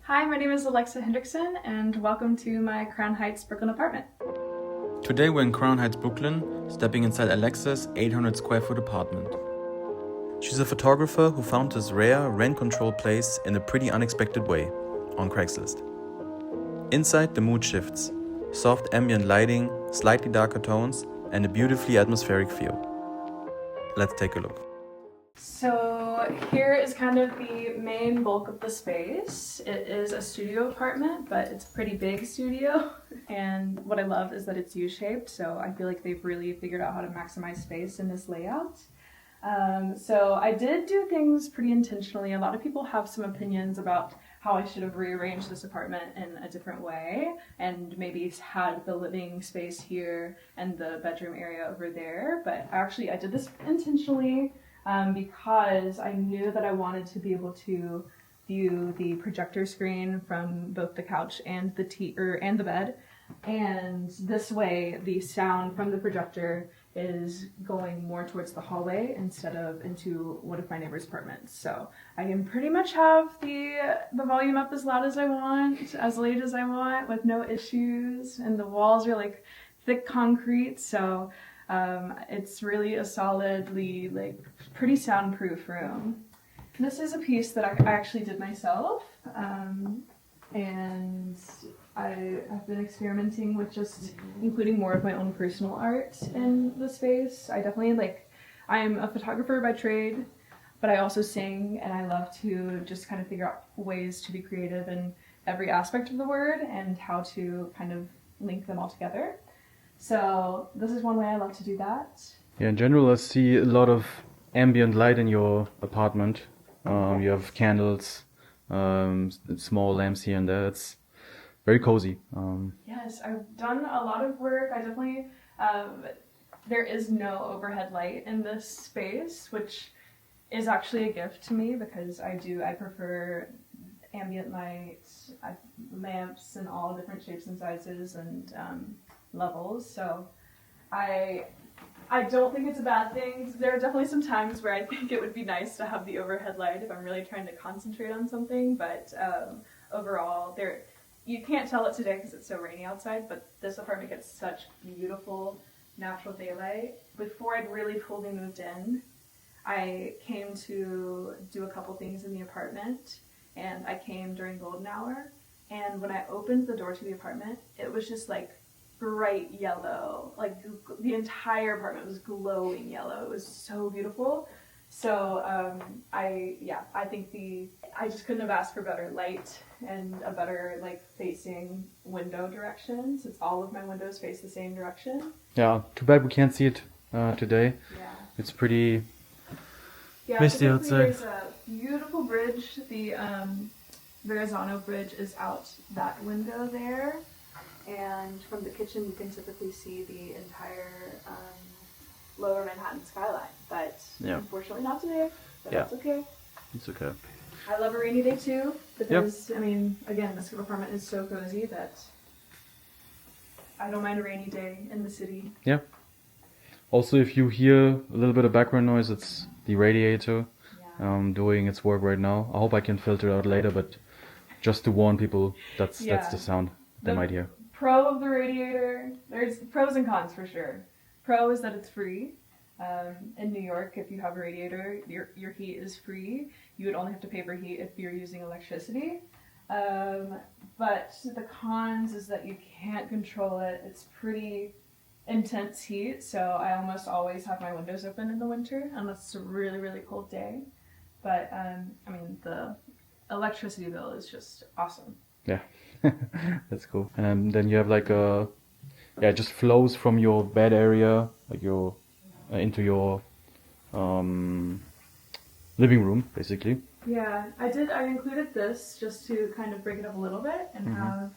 Hi, my name is Alexa Hendrickson, and welcome to my Crown Heights, Brooklyn apartment. Today we're in Crown Heights, Brooklyn, stepping inside Alexa's 800 square foot apartment. She's a photographer who found this rare, rent-controlled place in a pretty unexpected way, on Craigslist. Inside, the mood shifts. Soft ambient lighting, slightly darker tones, and a beautifully atmospheric feel. Let's take a look. So here is kind of the main bulk of the space. It is a studio apartment, but it's a pretty big studio. And what I love is that it's U-shaped, so I feel like they've really figured out how to maximize space in this layout. So I did do things pretty intentionally. A lot of people have some opinions about how I should have rearranged this apartment in a different way and maybe had the living space here and the bedroom area over there. But actually I did this intentionally because I knew that I wanted to be able to view the projector screen from both the couch and the bed. And this way the sound from the projector is going more towards the hallway instead of into one of my neighbor's apartments. So I can pretty much have the volume up as loud as I want, as late as I want, with no issues. And the walls are like thick concrete, so it's really a solidly, like, pretty soundproof room. This is a piece that I actually did myself, and I have been experimenting with just including more of my own personal art in the space. I'm a photographer by trade, but I also sing, and I love to just kind of figure out ways to be creative in every aspect of the word and how to kind of link them all together. So this is one way I love to do that. Yeah, in general, I see a lot of ambient light in your apartment. You have candles, small lamps here and there. It's very cozy. Yes, I've done a lot of work. I definitely, there is no overhead light in this space, which is actually a gift to me because I prefer ambient light, lamps in all different shapes and sizes and levels. So I don't think it's a bad thing. There are definitely some times where I think it would be nice to have the overhead light if I'm really trying to concentrate on something, but overall, you can't tell it today because it's so rainy outside, but this apartment gets such beautiful natural daylight. Before I'd really fully moved in, I came to do a couple things in the apartment, and I came during golden hour, and when I opened the door to the apartment, it was just like bright yellow. Like the entire apartment was glowing yellow. It was so beautiful. So I think I just couldn't have asked for better light and a better facing window direction, since all of my windows face the same direction. Yeah, too bad we can't see it today. Yeah. It's pretty misty outside. There's a beautiful bridge. The Verrazano Bridge is out that window there. And from the kitchen, you can typically see the entire lower Manhattan skyline. But unfortunately not today, but that's okay. It's okay. I love a rainy day too, because, I mean, again, this apartment is so cozy that I don't mind a rainy day in the city. Yeah. Also, if you hear a little bit of background noise, it's the radiator doing its work right now. I hope I can filter it out later, but just to warn people, that's the sound they might hear. Pro of the radiator, there's pros and cons for sure. Pro is that it's free. In New York, if you have a radiator, your heat is free. You would only have to pay for heat if you're using electricity. But the cons is that you can't control it. It's pretty intense heat, so I almost always have my windows open in the winter unless it's a really, really cold day. But I mean, the electricity bill is just awesome. Yeah, that's cool. And then you have it just flows from your bed area, into your living room, basically. Yeah, I included this just to kind of break it up a little bit and have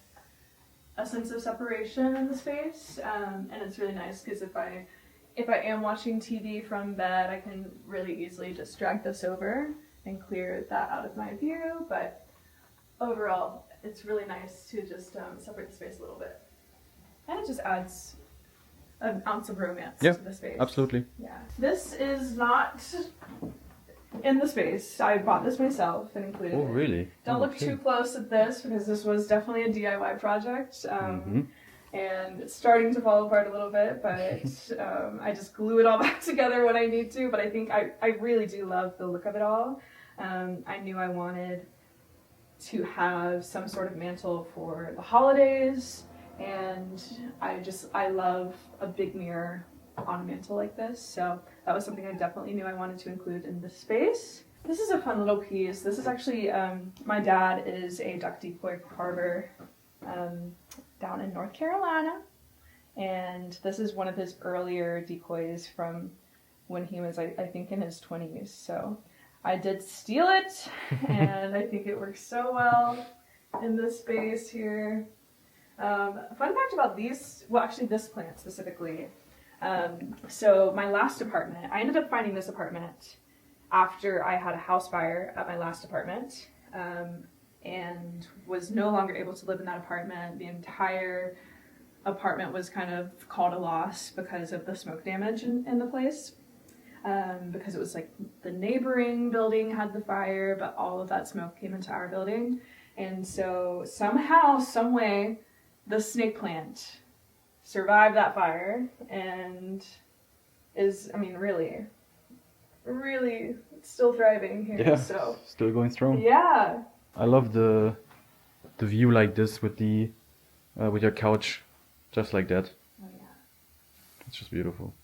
a sense of separation in the space. And it's really nice because if I am watching TV from bed, I can really easily just drag this over and clear that out of my view. But overall, it's really nice to just separate the space a little bit. And it just adds an ounce of romance to the space. Absolutely. Yeah. This is not in the space. I bought this myself and included Oh, it. really? Don't look Okay. too close at this because this was definitely a DIY project. Mhm. And it's starting to fall apart a little bit, but I just glue it all back together when I need to. But I think I really do love the look of it all. I knew I wanted to have some sort of mantle for the holidays, and I love a big mirror on a mantle like this, so that was something I definitely knew I wanted to include in this space. This is a fun little piece. This is actually, my dad is a duck decoy carver down in North Carolina, and this is one of his earlier decoys from when he was, I think, in his 20s, so I did steal it, and I think it works so well in this space here. Fun fact about these, well, actually this plant specifically. So my last apartment, I ended up finding this apartment after I had a house fire at my last apartment, and was no longer able to live in that apartment. The entire apartment was kind of called a loss because of the smoke damage in the place. Because it was like the neighboring building had the fire, but all of that smoke came into our building. And so somehow, some way, the snake plant survived that fire and is, I mean, really still thriving here. Yeah, So still going strong. yeah. I love the view like this with the with your couch, just like that. Oh yeah. It's just beautiful.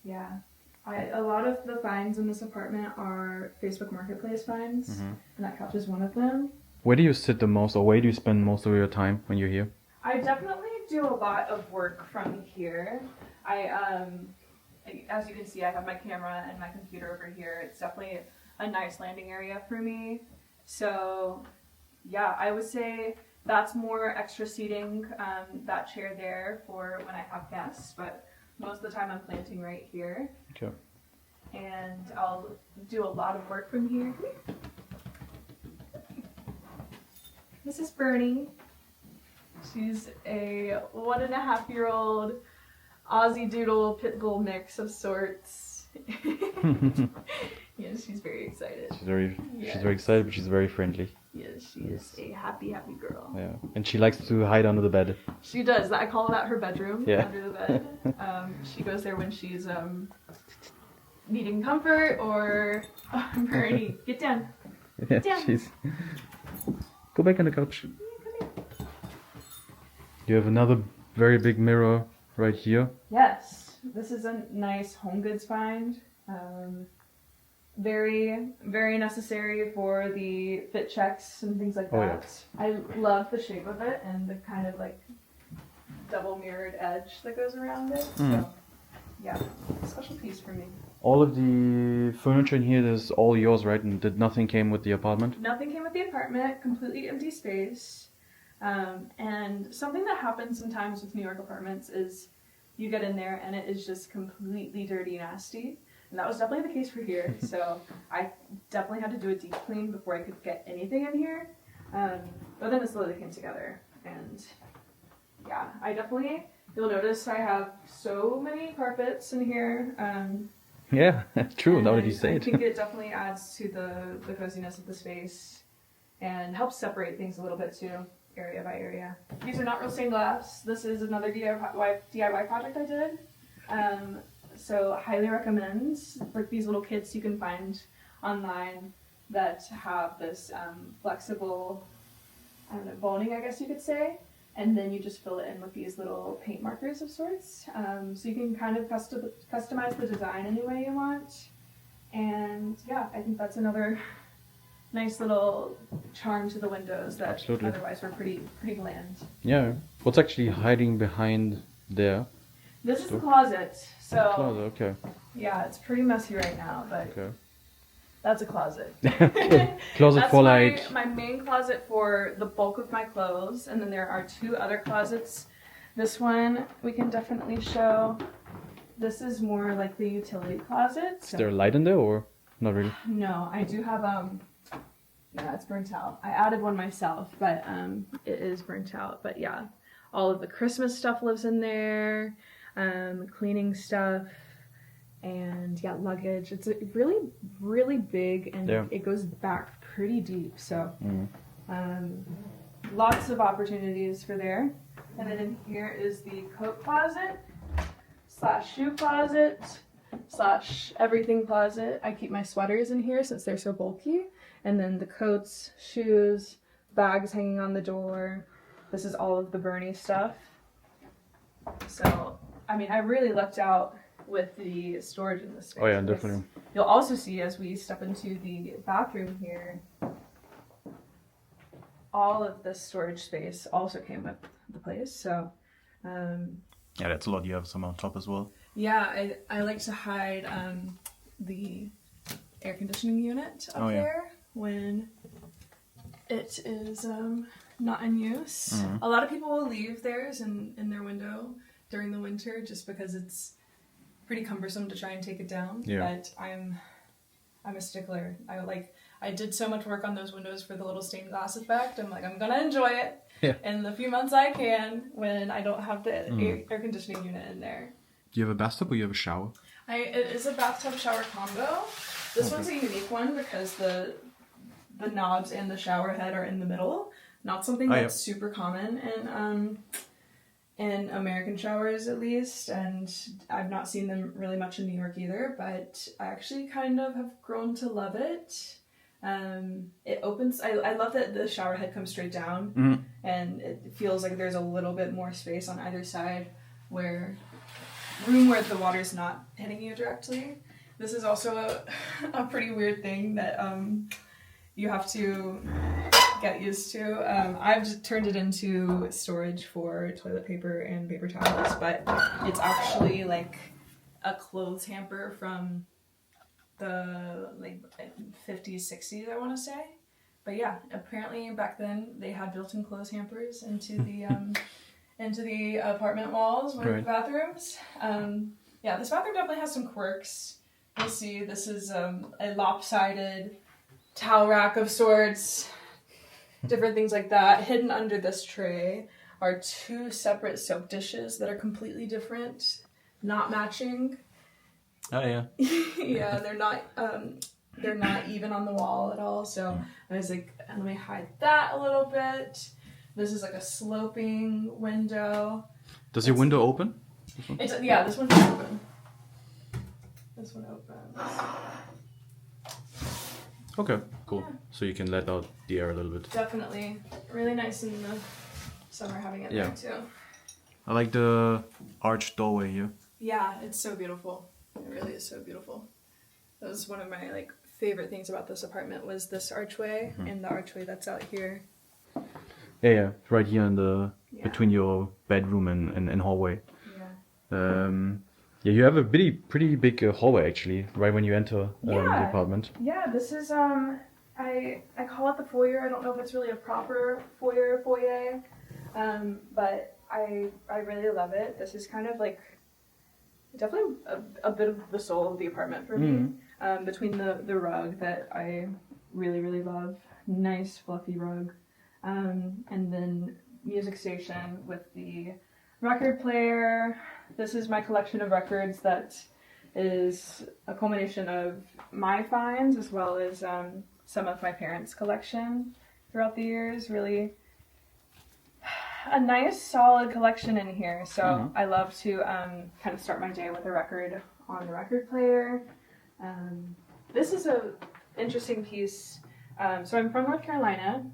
Yeah. A lot of the finds in this apartment are Facebook Marketplace finds, Mhm. and that couch is one of them. Where do you sit the most, or where do you spend most of your time when you're here? I definitely do a lot of work from here. As you can see, I have my camera and my computer over here. It's definitely a nice landing area for me. So, yeah, I would say that's more extra seating, that chair there for when I have guests, but most of the time I'm planting right here. Okay. And I'll do a lot of work from here. This is Bernie. She's a 1.5-year-old Aussie Doodle Pit Bull mix of sorts. Yeah, she's very excited. She's very Yes. excited, but she's very friendly. Yes, she is a happy girl. Yeah, and she likes to hide under the bed. She does. I call that her bedroom, Yeah. under the bed. She goes there when she's needing comfort or Bernie, get down. Yeah, Down. she's. Go back on the couch. You have another very big mirror right here. Yes, this is a nice home goods find. Very, very necessary for the fit checks and things like Oh, yeah. that. I love the shape of it and the kind of like double mirrored edge that goes around it. Mm. So, yeah, special piece for me. All of the furniture in here is all yours, right? And did nothing came with the apartment? Nothing came with the apartment, completely empty space. And something that happens sometimes with New York apartments is you get in there and it is just completely dirty and nasty. And that was definitely the case for here. So I definitely had to do a deep clean before I could get anything in here. But then it slowly came together. And yeah, you'll notice I have so many carpets in here. Yeah, true. Now that you And say I it. think it definitely adds to the coziness of the space and helps separate things a little bit too, area by area. These are not real stained glass. This is another DIY project I did. So highly recommend, like these little kits you can find online that have this flexible, I don't know, boning, I guess you could say. And then you just fill it in with these little paint markers of sorts. So you can kind of customize the design any way you want. And yeah, I think that's another nice little charm to the windows that Absolutely. otherwise were pretty bland. Yeah. What's actually hiding behind there? This is the closet. So Closet, okay. yeah, it's pretty messy right now, but Okay. that's a closet. Okay. Closet That's for my, like. my main closet for the bulk of my clothes, and then there are 2 other closets. This one we can definitely show. This is more like the utility closet. Is there a light in there or not really? No, I do have yeah, it's burnt out. I added one myself, but it is burnt out. But yeah, all of the Christmas stuff lives in there, cleaning stuff, and yeah, luggage. It's a really, really big, and Yeah. it goes back pretty deep. So lots of opportunities for there. And then in here is the coat closet / shoe closet / everything closet. I keep my sweaters in here since they're so bulky. And then the coats, shoes, bags hanging on the door. This is all of the Bernie stuff. So, I mean, I really lucked out with the storage in this space. Oh yeah, definitely. You'll also see as we step into the bathroom here, all of this storage space also came with the place. So, Yeah, that's a lot. You have some on top as well. yeah, I like to hide the air conditioning unit up there when it is not in use. A lot of people will leave theirs in their window during the winter just because it's pretty cumbersome to try and take it down. Yeah. But I'm a stickler. I did so much work on those windows for the little stained glass effect. I'm like, I'm gonna enjoy it in the few months I can when I don't have the air conditioning unit in there. Do you have a bathtub or you have a shower? It is a bathtub shower combo. This one's a unique one because the knobs and the shower head are in the middle. Not something that's super common in American showers, at least, and I've not seen them really much in New York either, but I actually kind of have grown to love it. It opens, I love that the shower head comes straight down, and it feels like there's a little bit more space on either side where the water's not hitting you directly. This is also a pretty weird thing that you have to get used to. I've just turned it into storage for toilet paper and paper towels, but it's actually like a clothes hamper from the like 50s, 60s, I want to say. But yeah, apparently back then they had built-in clothes hampers into the apartment walls with the bathrooms. Yeah, this bathroom definitely has some quirks. You'll see this is a lopsided towel rack of sorts. Different things like that. Hidden under this tray are 2 separate soap dishes that are completely different, not matching. Oh yeah. Yeah, they're not even on the wall at all. So I was like, let me hide that a little bit. This is like a sloping window. Does your window open? This one's open. This one opens. Okay, cool. Yeah. So you can let out the air a little bit. Definitely. Really nice in the summer having it there too. I like the arched doorway here. Yeah, it's so beautiful. It really is so beautiful. That was one of my favorite things about this apartment was this archway and the archway that's out here. Yeah, right here in the between your bedroom and hallway. Yeah. Yeah, you have a pretty big hallway actually, right when you enter the apartment. Yeah, this is I call it the foyer. I don't know if it's really a proper foyer, but I really love it. This is kind of like definitely a bit of the soul of the apartment for me. Between the rug that I really, really love, nice fluffy rug, and then music station with the record player. This is my collection of records that is a culmination of my finds as well as some of my parents' collection throughout the years. Really a nice solid collection in here. So I love to kind of start my day with a record on the record player. This is a interesting piece. So I'm from North Carolina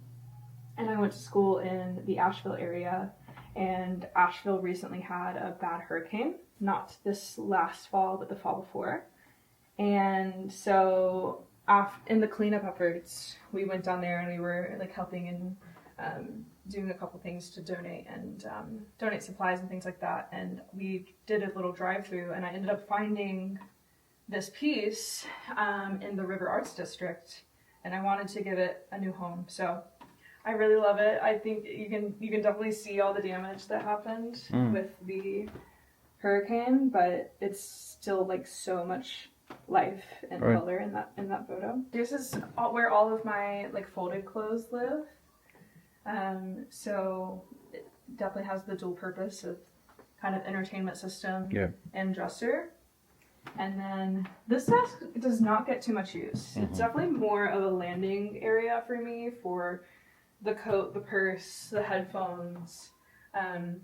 and I went to school in the Asheville area. And Asheville recently had a bad hurricane, not this last fall, but the fall before. And so in the cleanup efforts, we went down there and we were helping and doing a couple things to donate and donate supplies and things like that. And we did a little drive-through and I ended up finding this piece in the River Arts District and I wanted to give it a new home. So I really love it. I think you can definitely see all the damage that happened with the hurricane, but it's still so much life and color in that photo. This is where all of my folded clothes live. So it definitely has the dual purpose of kind of entertainment system and dresser. And then this desk does not get too much use. It's definitely more of a landing area for me for the coat, the purse, the headphones, and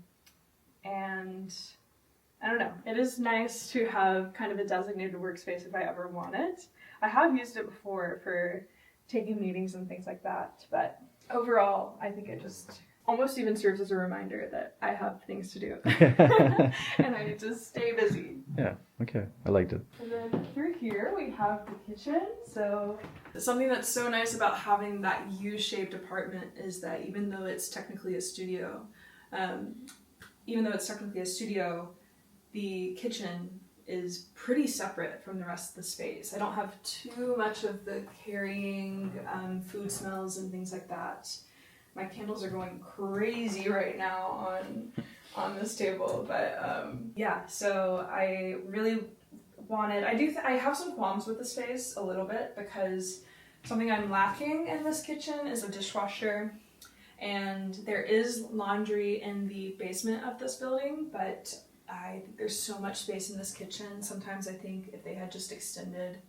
I don't know. It is nice to have kind of a designated workspace if I ever want it. I have used it before for taking meetings and things like that, but overall, I think it just almost even serves as a reminder that I have things to do and I need to stay busy. Yeah, okay, I liked it. And then through here we have the kitchen. So something that's so nice about having that U-shaped apartment is that even though it's technically a studio, the kitchen is pretty separate from the rest of the space. I don't have too much of the carrying food smells and things like that. My candles are going crazy right now on this table, but yeah. So I really wanted. I have some qualms with the space a little bit because something I'm lacking in this kitchen is a dishwasher, and there is laundry in the basement of this building, but I think there's so much space in this kitchen. Sometimes I think if they had just extended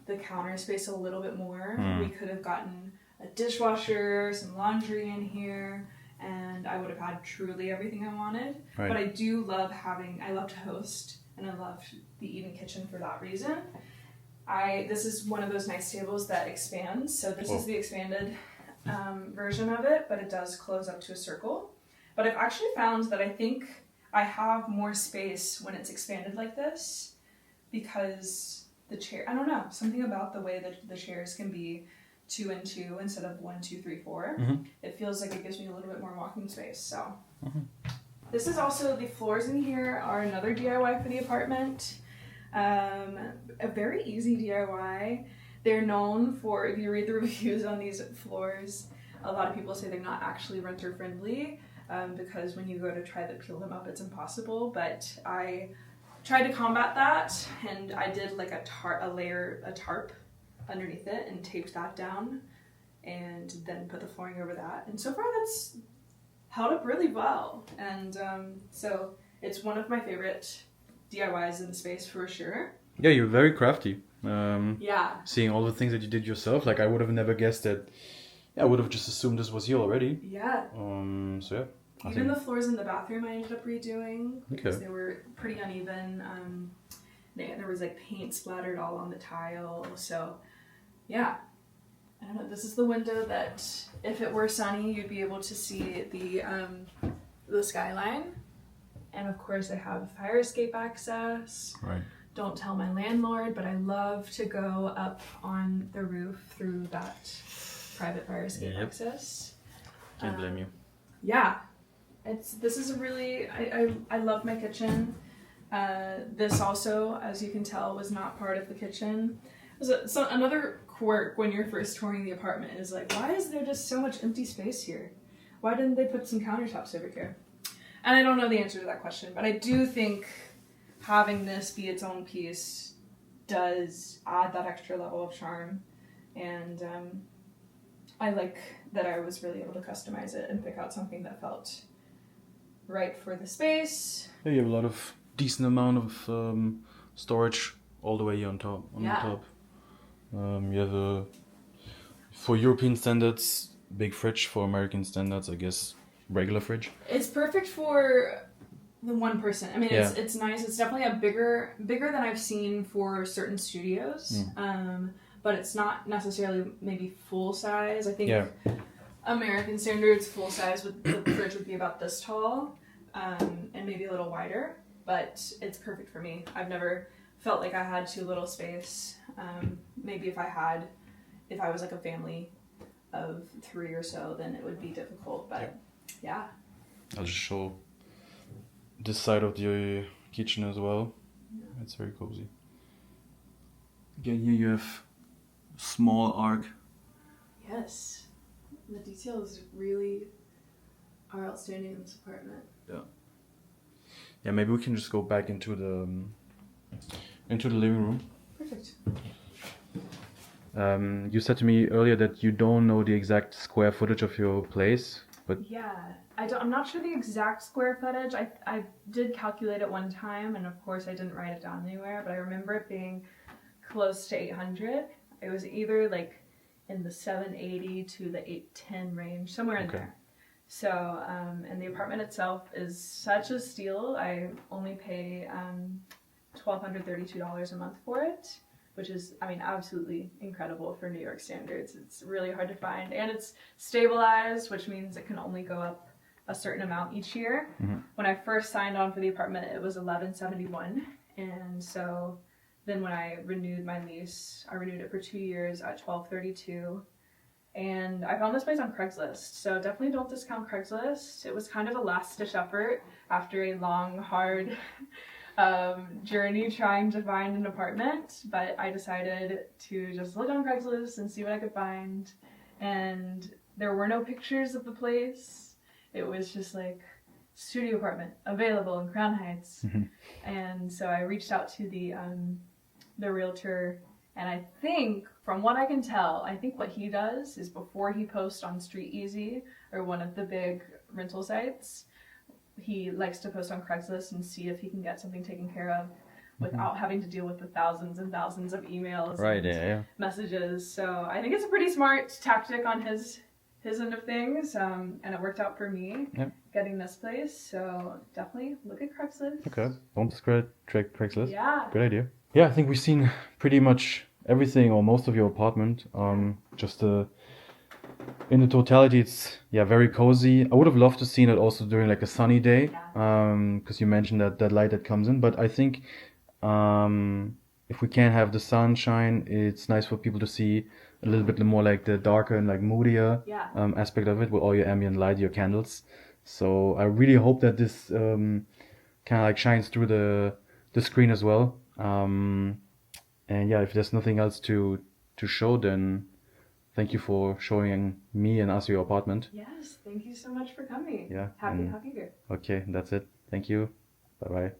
the counter space a little bit more, we could have gotten a dishwasher, some laundry in here, and I would have had truly everything I wanted. Right. But I love to host, and I love the Eden kitchen for that reason. This is one of those nice tables that expands, so this is the expanded version of it, but it does close up to a circle. But I've actually found that I think I have more space when it's expanded like this because the chair, I don't know, something about the way that the chairs can be 2 and 2 instead of 1, 2, 3, 4. It feels like it gives me a little bit more walking space. So this is also, the floors in here are another DIY for the apartment. A very easy DIY. They're known for, if you read the reviews on these floors, a lot of people say they're not actually renter friendly because when you go to try to peel them up, it's impossible. But I tried to combat that, and I did like a tarp underneath it and taped that down and then put the flooring over that, and so far that's held up really well. And so it's one of my favorite DIYs in the space for sure. Yeah, you're very crafty. Yeah. Seeing all the things that you did yourself, like I would have never guessed that. Yeah, I would have just assumed this was you already. Yeah. So yeah. Even the floors in the bathroom I ended up redoing because they were pretty uneven. There was like paint splattered all on the tile. So yeah, I don't know. This is the window that if it were sunny, you'd be able to see the skyline. And of course I have fire escape access. Right. Don't tell my landlord, but I love to go up on the roof through that private fire escape access. Can't blame you. Yeah. This is a really, I love my kitchen. This also, as you can tell, was not part of the kitchen. So another quirk when you're first touring the apartment is like, why is there just so much empty space here? Why didn't they put some countertops over here? And I don't know the answer to that question, but I do think having this be its own piece does add that extra level of charm. And I like that I was really able to customize it and pick out something that felt right for the space. Yeah, you have a lot of decent amount of storage all the way on top. The top. You have a, for European standards, big fridge. For American standards, I guess, regular fridge. It's perfect for the one person. I mean, it's nice. It's definitely a bigger than I've seen for certain studios. But it's not necessarily maybe full size. I think American standards, full size, the fridge would be about this tall, and maybe a little wider. But it's perfect for me. I've never felt like I had too little space. Maybe if I was like a family of 3 or so, then it would be difficult. But yeah. I'll just show this side of the kitchen as well. It's very cozy. Again, here you have small arc. Yes, the details really are outstanding in this apartment. Yeah, maybe we can just go back into the living room. Perfect. You said to me earlier that you don't know the exact square footage of your place. But Yeah, I'm not sure the exact square footage. I did calculate it one time, and of course I didn't write it down anywhere, but I remember it being close to 800. It was either like in the 780 to the 810 range, somewhere in Okay. there. So, and the apartment itself is such a steal. I only pay $1,232 a month for it, which is, I mean, absolutely incredible for New York standards. It's really hard to find, and it's stabilized, which means it can only go up a certain amount each year. Mhm. When I first signed on for the apartment, it was $1,171, and so then when I renewed my lease, I renewed it for 2 years at $1,232. And I found this place on Craigslist, so definitely don't discount Craigslist. It was kind of a last-ditch effort after a long, hard journey trying to find an apartment, but I decided to just look on Craigslist and see what I could find. And there were no pictures of the place. It was just like, studio apartment available in Crown Heights. Mhm. And so I reached out to the realtor. And I think, from what I can tell, I think what he does is before he posts on Street Easy or one of the big rental sites, he likes to post on Craigslist and see if he can get something taken care of without having to deal with the thousands and thousands of emails Right, and yeah. messages. So I think it's a pretty smart tactic on his end of things, and it worked out for me Yep. getting this place. So definitely look at Craigslist. Okay. Don't discredit Craigslist. Yeah. Good idea. Yeah, I think we've seen pretty much everything or most of your apartment. Just in the totality, it's very cozy. I would have loved to seen it also during like a sunny day, because you mentioned that light that comes in. But I think if we can't have the sunshine, it's nice for people to see a little bit more like the darker and like moodier Yeah. aspect of it with all your ambient light, your candles. So I really hope that this kind of like shines through the screen as well. And yeah, if there's nothing else to show, then thank you for showing me and us your apartment. Yes. Thank you so much for coming. Yeah, Happy to and- have you here. Okay, that's it. Thank you. Bye bye.